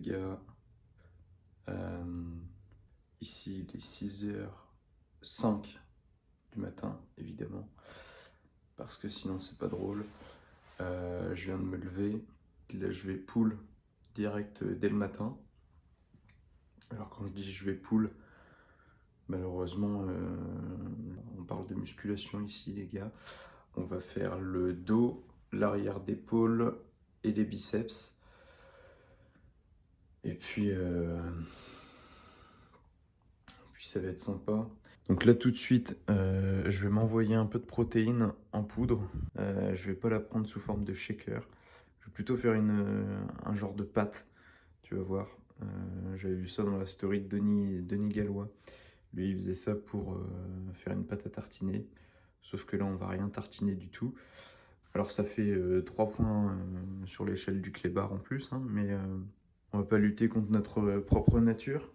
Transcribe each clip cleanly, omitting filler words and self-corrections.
gars. Ici, il est 6h05 du matin, évidemment, parce que sinon c'est pas drôle. Je viens de me lever, là je vais pull direct dès le matin. Alors quand je dis je vais pull, malheureusement, on parle de musculation ici les gars. On va faire le dos, l'arrière d'épaule et les biceps. Et puis ça va être sympa. Donc là tout de suite, je vais m'envoyer un peu de protéines en poudre. Je vais pas la prendre sous forme de shaker. Je vais plutôt faire un genre de pâte, tu vas voir. J'avais vu ça dans la story de Denis Gallois. Lui il faisait ça pour faire une pâte à tartiner. Sauf que là on va rien tartiner du tout. Alors ça fait 3 points sur l'échelle du clébard en plus, hein, mais on va pas lutter contre notre propre nature.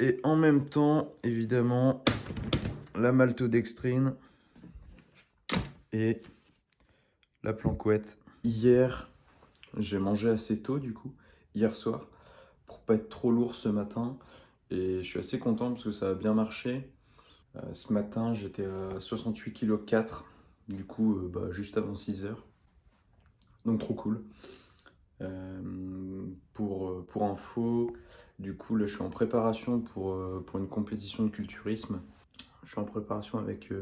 Et en même temps, évidemment, la maltodextrine et la planquette. Hier, j'ai mangé assez tôt du coup, hier soir, pour pas être trop lourd ce matin. Et je suis assez content parce que ça a bien marché. Ce matin, j'étais à 68,4 kg, du coup, juste avant 6h. Donc trop cool. Pour info, du coup là je suis en préparation pour une compétition de culturisme. Je suis en préparation avec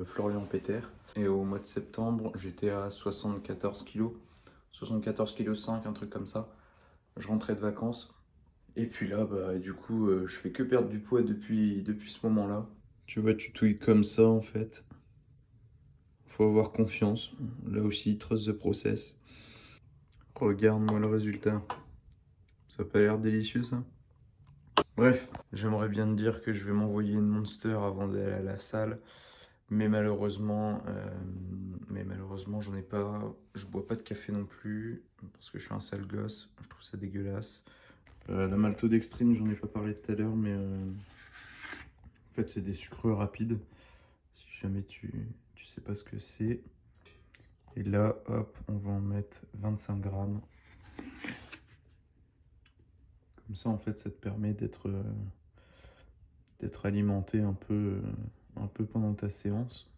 Florian Peter et au mois de septembre j'étais à 74 kg, 74,5 kg, un truc comme ça. Je rentrais de vacances et puis là du coup je fais que perdre du poids depuis ce moment là. Tu vois, tu touilles comme ça en fait. Faut avoir confiance. Là aussi, trust the process. Regarde-moi le résultat. Ça a pas l'air délicieux ça? Bref, j'aimerais bien te dire que je vais m'envoyer une Monster avant d'aller à la salle. Mais malheureusement, j'en ai pas. Je bois pas de café non plus. Parce que je suis un sale gosse. Je trouve ça dégueulasse. La maltodextrine, j'en ai pas parlé tout à l'heure. Mais en fait, c'est des sucres rapides. Si jamais tu sais pas ce que c'est. Et là, hop, on va en mettre 25 grammes. Comme ça, en fait, ça te permet d'être alimenté un peu pendant ta séance.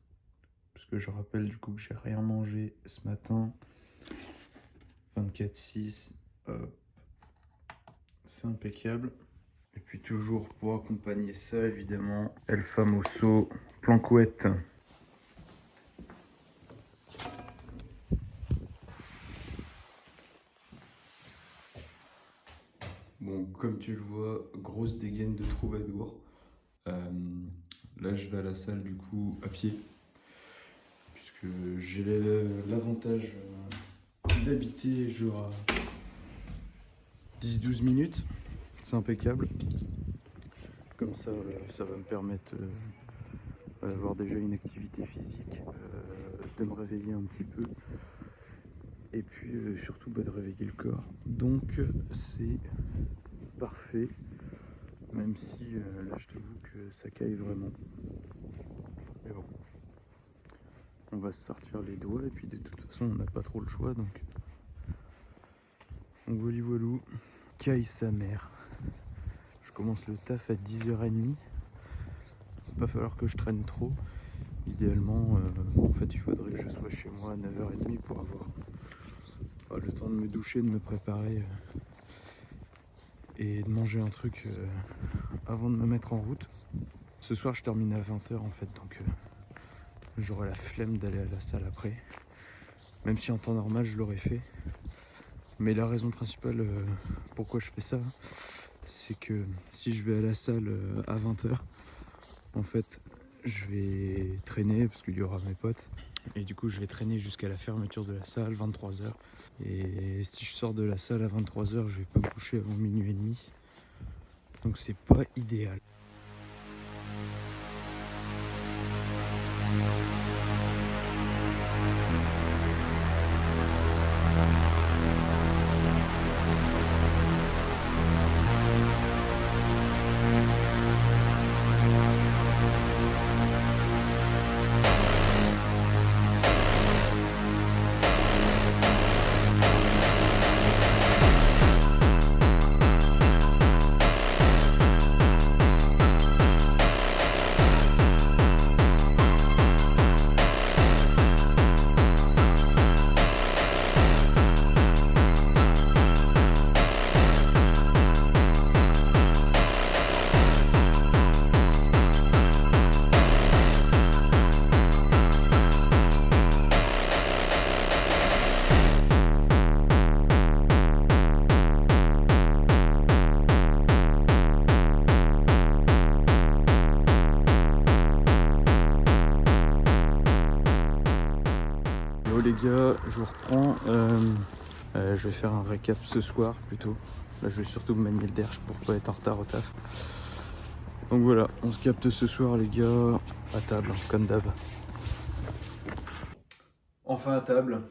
Parce que je rappelle du coup que j'ai rien mangé ce matin. 24-6, c'est impeccable. Et puis toujours pour accompagner ça, évidemment, El Famoso planquette. Bon, comme tu le vois, grosse dégaine de troubadour. Là, je vais à la salle du coup à pied. Puisque j'ai l'avantage d'habiter genre à 10-12 minutes. C'est impeccable. Comme ça, ça va me permettre d'avoir déjà une activité physique, de me réveiller un petit peu. Et puis surtout de réveiller le corps. Donc c'est parfait. Même si là je t'avoue que ça caille vraiment. Mais bon. On va se sortir les doigts et puis de toute façon on n'a pas trop le choix donc voilà voilou. Caille sa mère. Je commence le taf à 10h30. Va pas falloir que je traîne trop. Idéalement, en fait il faudrait que je sois chez moi à 9h30 pour avoir le temps de me doucher, de me préparer et de manger un truc avant de me mettre en route. Ce soir je termine à 20h en fait, donc j'aurai la flemme d'aller à la salle après. Même si en temps normal je l'aurais fait. Mais la raison principale pourquoi je fais ça, c'est que si je vais à la salle à 20h, en fait je vais traîner parce qu'il y aura mes potes. Et du coup je vais traîner jusqu'à la fermeture de la salle, 23h. Et si je sors de la salle à 23h, je vais pas me coucher avant minuit et demi. Donc c'est pas idéal. les gars, je vous reprends. Je vais faire un récap ce soir plutôt. Là, je vais surtout me manier le derche pour pas être en retard au taf. Donc voilà, on se capte ce soir les gars, à table, comme d'hab. Enfin à table.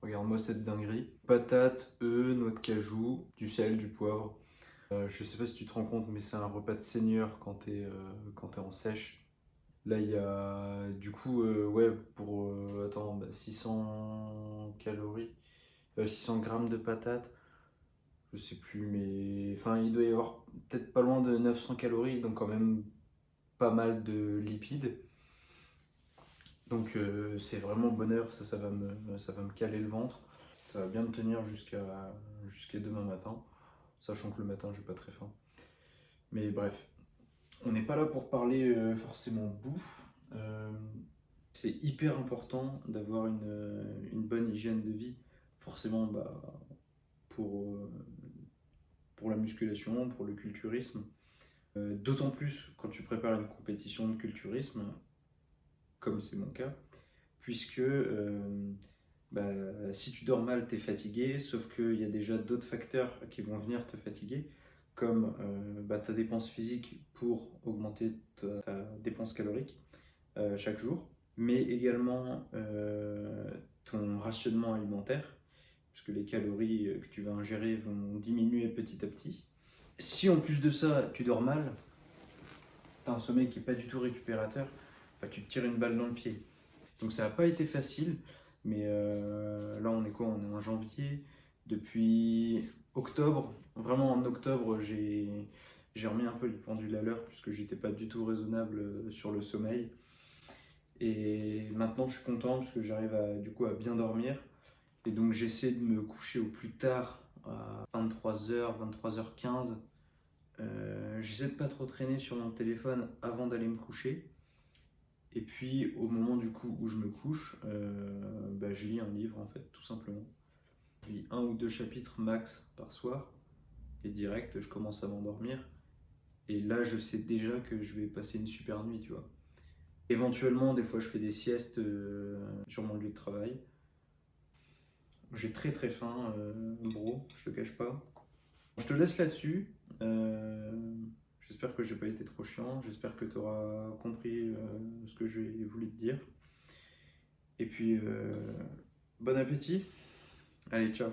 Regarde-moi cette dinguerie. Patates, œufs, noix de cajou, du sel, du poivre. Je sais pas si tu te rends compte, mais c'est un repas de seigneur quand t'es en sèche. Là, il y a du coup, ouais, pour 600 calories, 600 grammes de patates, je sais plus, mais enfin, il doit y avoir peut-être pas loin de 900 calories, donc quand même pas mal de lipides. Donc c'est vraiment bonheur, ça va me caler le ventre, ça va bien me tenir jusqu'à demain matin, sachant que le matin, j'ai pas très faim. Mais bref, on n'est pas là pour parler forcément bouffe. C'est hyper important d'avoir une bonne hygiène de vie, forcément pour, euh, pour la musculation, pour le culturisme. D'autant plus quand tu prépares une compétition de culturisme, comme c'est mon cas, puisque si tu dors mal, tu es fatigué, sauf qu'il y a déjà d'autres facteurs qui vont venir te fatiguer, comme ta dépense physique pour augmenter ta dépense calorique chaque jour, mais également ton rationnement alimentaire, puisque les calories que tu vas ingérer vont diminuer petit à petit. Si en plus de ça, tu dors mal, tu as un sommeil qui n'est pas du tout récupérateur, tu te tires une balle dans le pied. Donc ça n'a pas été facile, mais là on est quoi? On est en janvier. Depuis octobre, vraiment en octobre, j'ai remis un peu les pendules à l'heure, puisque j'étais pas du tout raisonnable sur le sommeil. Et maintenant, je suis content parce que j'arrive du coup à bien dormir. Et donc, j'essaie de me coucher au plus tard à 23h, 23h15. J'essaie de pas trop traîner sur mon téléphone avant d'aller me coucher. Et puis, au moment du coup où je me couche, je lis un livre en fait, tout simplement. Je lis 1 ou 2 chapitres max par soir. Et direct, je commence à m'endormir. Et là, je sais déjà que je vais passer une super nuit, tu vois. Éventuellement, des fois, je fais des siestes sur mon lieu de travail. J'ai très très faim, bro, je te cache pas. Je te laisse là-dessus. J'espère que j'ai pas été trop chiant. J'espère que tu auras compris ce que j'ai voulu te dire. Et puis, bon appétit. Allez, ciao.